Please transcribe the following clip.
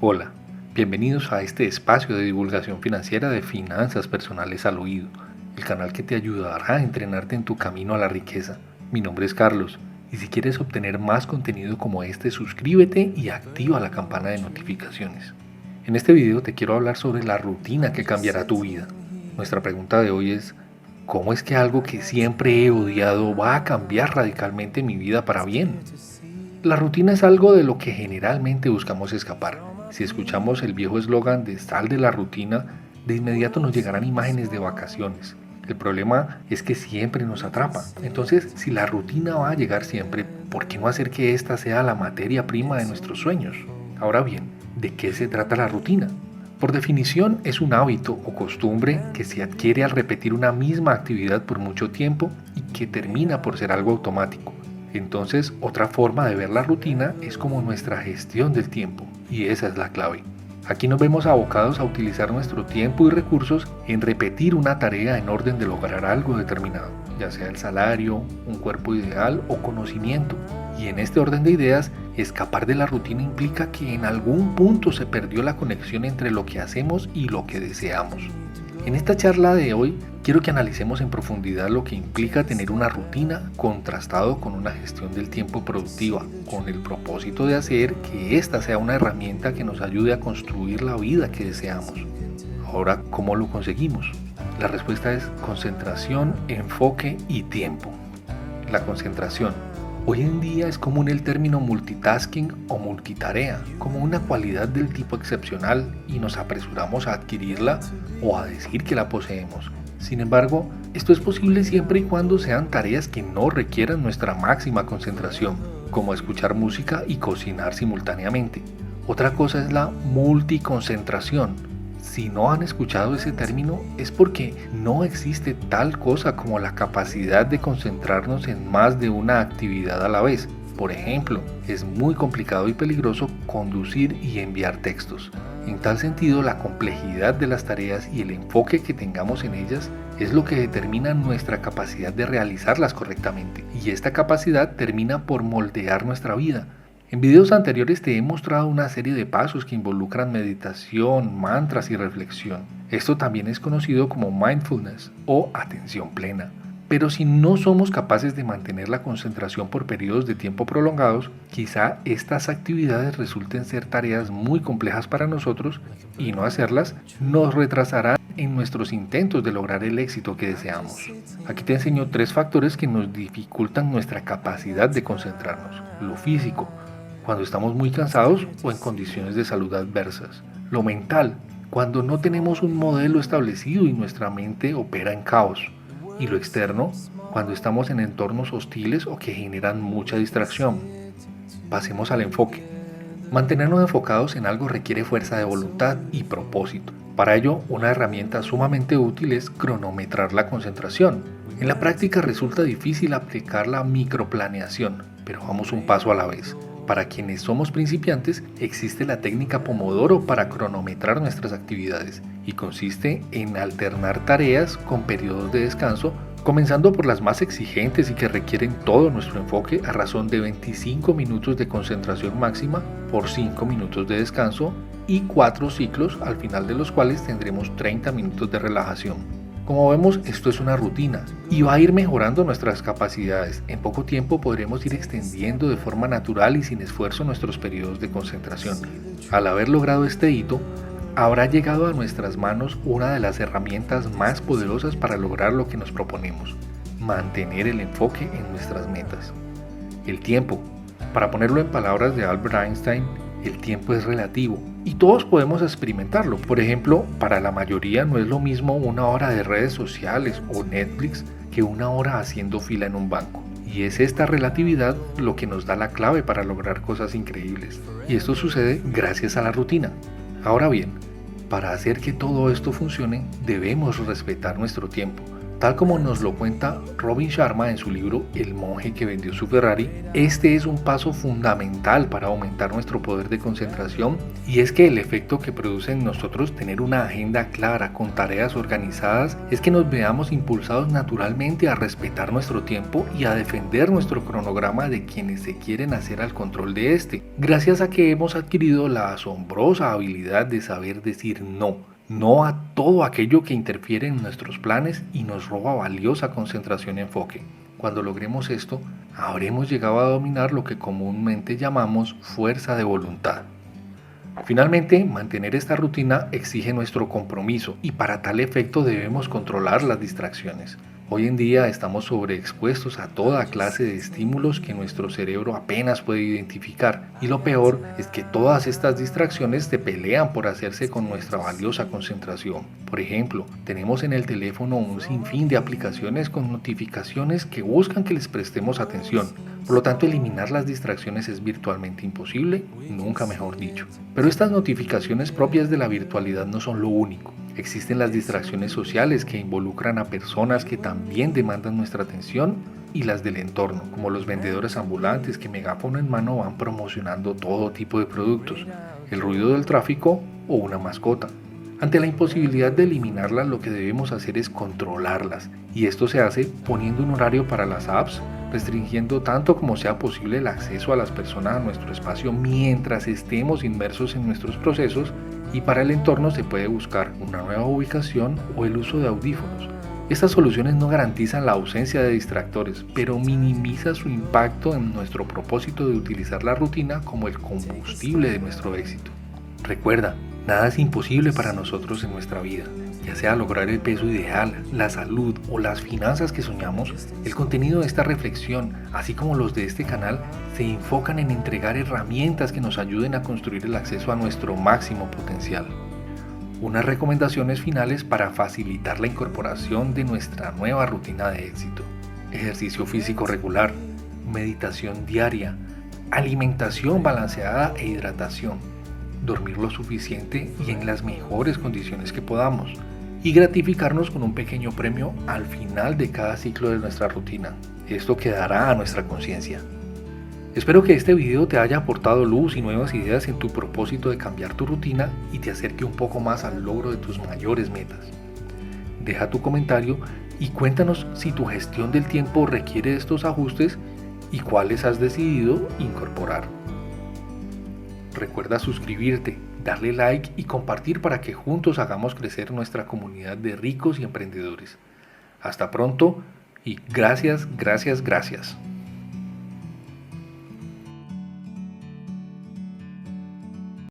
Hola, bienvenidos a este espacio de divulgación financiera de finanzas personales al oído, el canal que te ayudará a entrenarte en tu camino a la riqueza. Mi nombre es Carlos y si quieres obtener más contenido como este, suscríbete y activa la campana de notificaciones. En este video te quiero hablar sobre la rutina que cambiará tu vida. Nuestra pregunta de hoy es, ¿cómo es que algo que siempre he odiado va a cambiar radicalmente mi vida para bien? La rutina es algo de lo que generalmente buscamos escapar. Si escuchamos el viejo eslogan de "sal de la rutina", de inmediato nos llegarán imágenes de vacaciones. El problema es que siempre nos atrapa. Entonces, si la rutina va a llegar siempre, ¿por qué no hacer que esta sea la materia prima de nuestros sueños? Ahora bien, ¿de qué se trata la rutina? Por definición, es un hábito o costumbre que se adquiere al repetir una misma actividad por mucho tiempo y que termina por ser algo automático. Entonces, otra forma de ver la rutina es como nuestra gestión del tiempo, y esa es la clave. Aquí nos vemos abocados a utilizar nuestro tiempo y recursos en repetir una tarea en orden de lograr algo determinado, ya sea el salario, un cuerpo ideal o conocimiento. Y en este orden de ideas, escapar de la rutina implica que en algún punto se perdió la conexión entre lo que hacemos y lo que deseamos. En esta charla de hoy quiero que analicemos en profundidad lo que implica tener una rutina contrastado con una gestión del tiempo productiva, con el propósito de hacer que esta sea una herramienta que nos ayude a construir la vida que deseamos. Ahora, ¿cómo lo conseguimos? La respuesta es concentración, enfoque y tiempo. La concentración. Hoy en día es común el término multitasking o multitarea como una cualidad del tipo excepcional y nos apresuramos a adquirirla o a decir que la poseemos. Sin embargo, esto es posible siempre y cuando sean tareas que no requieran nuestra máxima concentración, como escuchar música y cocinar simultáneamente. Otra cosa es la multiconcentración. Si no han escuchado ese término, es porque no existe tal cosa como la capacidad de concentrarnos en más de una actividad a la vez. Por ejemplo, es muy complicado y peligroso conducir y enviar textos. En tal sentido, la complejidad de las tareas y el enfoque que tengamos en ellas es lo que determina nuestra capacidad de realizarlas correctamente. Y esta capacidad termina por moldear nuestra vida. En videos anteriores te he mostrado una serie de pasos que involucran meditación, mantras y reflexión. Esto también es conocido como mindfulness o atención plena. Pero si no somos capaces de mantener la concentración por periodos de tiempo prolongados, quizá estas actividades resulten ser tareas muy complejas para nosotros y no hacerlas nos retrasará en nuestros intentos de lograr el éxito que deseamos. Aquí te enseño 3 factores que nos dificultan nuestra capacidad de concentrarnos. Lo físico, cuando estamos muy cansados o en condiciones de salud adversas. Lo mental, cuando no tenemos un modelo establecido y nuestra mente opera en caos. Y lo externo, cuando estamos en entornos hostiles o que generan mucha distracción. Pasemos al enfoque. Mantenernos enfocados en algo requiere fuerza de voluntad y propósito. Para ello, una herramienta sumamente útil es cronometrar la concentración. En la práctica resulta difícil aplicar la microplaneación, pero vamos un paso a la vez. Para quienes somos principiantes, existe la técnica Pomodoro para cronometrar nuestras actividades y consiste en alternar tareas con periodos de descanso, comenzando por las más exigentes y que requieren todo nuestro enfoque a razón de 25 minutos de concentración máxima por 5 minutos de descanso y 4 ciclos al final de los cuales tendremos 30 minutos de relajación. Como vemos, esto es una rutina y va a ir mejorando nuestras capacidades. En poco tiempo podremos ir extendiendo de forma natural y sin esfuerzo nuestros periodos de concentración. Al haber logrado este hito, habrá llegado a nuestras manos una de las herramientas más poderosas para lograr lo que nos proponemos: mantener el enfoque en nuestras metas. El tiempo. Para ponerlo en palabras de Albert Einstein, el tiempo es relativo y todos podemos experimentarlo. Por ejemplo, para la mayoría no es lo mismo una hora de redes sociales o Netflix que una hora haciendo fila en un banco. Y es esta relatividad lo que nos da la clave para lograr cosas increíbles. Y esto sucede gracias a la rutina. Ahora bien, para hacer que todo esto funcione, debemos respetar nuestro tiempo, Tal como nos lo cuenta Robin Sharma en su libro El monje que vendió su Ferrari, este es un paso fundamental para aumentar nuestro poder de concentración, y es que el efecto que produce en nosotros tener una agenda clara con tareas organizadas es que nos veamos impulsados naturalmente a respetar nuestro tiempo y a defender nuestro cronograma de quienes se quieren hacer al control de este, gracias a que hemos adquirido la asombrosa habilidad de saber decir no a todo aquello que interfiere en nuestros planes y nos roba valiosa concentración y enfoque. Cuando logremos esto, habremos llegado a dominar lo que comúnmente llamamos fuerza de voluntad. Finalmente, mantener esta rutina exige nuestro compromiso y para tal efecto debemos controlar las distracciones. Hoy en día estamos sobreexpuestos a toda clase de estímulos que nuestro cerebro apenas puede identificar, y lo peor es que todas estas distracciones se pelean por hacerse con nuestra valiosa concentración. Por ejemplo, tenemos en el teléfono un sinfín de aplicaciones con notificaciones que buscan que les prestemos atención. Por lo tanto, eliminar las distracciones es virtualmente imposible, nunca mejor dicho. Pero estas notificaciones propias de la virtualidad no son lo único. Existen las distracciones sociales que involucran a personas que también demandan nuestra atención, y las del entorno, como los vendedores ambulantes que megáfono en mano van promocionando todo tipo de productos, el ruido del tráfico o una mascota. Ante la imposibilidad de eliminarlas, lo que debemos hacer es controlarlas, y esto se hace poniendo un horario para las apps, restringiendo tanto como sea posible el acceso a las personas a nuestro espacio mientras estemos inmersos en nuestros procesos, y para el entorno se puede buscar una nueva ubicación o el uso de audífonos. Estas soluciones no garantizan la ausencia de distractores, pero minimiza su impacto en nuestro propósito de utilizar la rutina como el combustible de nuestro éxito. Recuerda, nada es imposible para nosotros en nuestra vida. Ya sea lograr el peso ideal, la salud o las finanzas que soñamos, el contenido de esta reflexión, así como los de este canal, se enfocan en entregar herramientas que nos ayuden a construir el acceso a nuestro máximo potencial. Unas recomendaciones finales para facilitar la incorporación de nuestra nueva rutina de éxito: ejercicio físico regular, meditación diaria, alimentación balanceada e hidratación, dormir lo suficiente y en las mejores condiciones que podamos, y gratificarnos con un pequeño premio al final de cada ciclo de nuestra rutina. Esto quedará a nuestra conciencia. Espero que este video te haya aportado luz y nuevas ideas en tu propósito de cambiar tu rutina y te acerque un poco más al logro de tus mayores metas. Deja tu comentario y cuéntanos si tu gestión del tiempo requiere de estos ajustes y cuáles has decidido incorporar. Recuerda suscribirte, darle like y compartir para que juntos hagamos crecer nuestra comunidad de ricos y emprendedores. Hasta pronto y gracias.